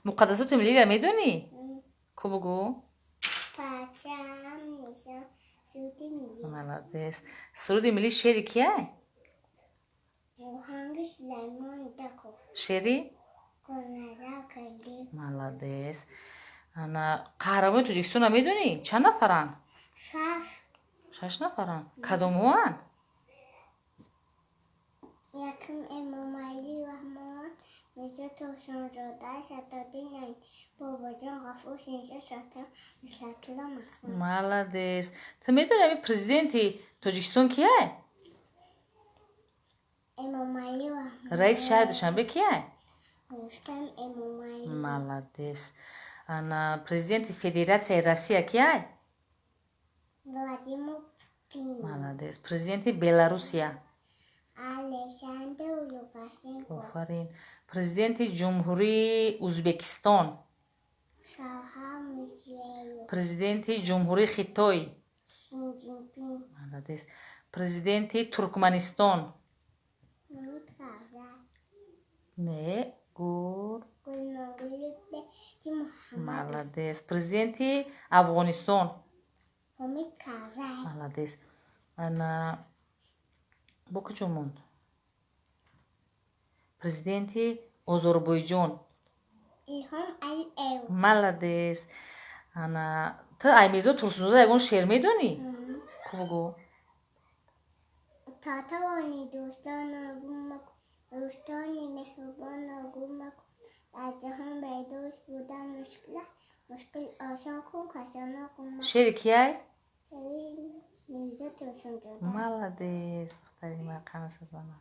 مقدسات ملی را میدونی؟ کو بگو. پرچم نشان سرود ملی. مالادس. سرود ملی شعر کیه؟ آهنگ سلیمان دکو شعری؟ گلناره کردیم. مالادس. انا قهرمان توجیکستان را میدونی؟ چند نفرن؟ 6 نفرن. کدوموان؟ یکم امام علی رحمان میرزا توشان زاده شتادین عین بابا جان غفور شینشا شاتم مثلت الله مقسم. مالادس. تو میدونی امی پرزیدنتی توجیکستان کیه؟ امام علی رحمان. رئیس شهر دوشنبه کیه؟ رستم امام علی. مالادس. انا پرزیدنتی فدراسیای روسیه کیه؟ ولادیمیر پوتین. مالادس. پرزیدنتی بلاروسیا. الکساندر لوکاشنکو. آفرین. پرزیدنتی جمهوری ازبکستان. شاهرام میرزیویف. پرزیدنتی جمهوری خیتای. شی جین پینگ. مالادس. پرزیدنتی ترکمنستان. حامد کرزی. نه گور. گلنازی بهتی محمد. مالادس. پرزیدنتی افغانستان. حامد کرزی. مالادس. انا بو کجا موند؟ پرزیدنتی آذربایجان. ایلهام علیєв. مالادس. انا تو ایمیزا ترسونزاده یگان شعر میدونی؟ کو بگو. تا توانی دوستان را گم مکن، دوستان مهربان را گم مکن. در جهان بیدوست بودن مشکل است، مشکل آسان کن کسان را گم مکن. شعر کیه؟ میرزا توسن زاده. مالادس. دختری من قمش زنم.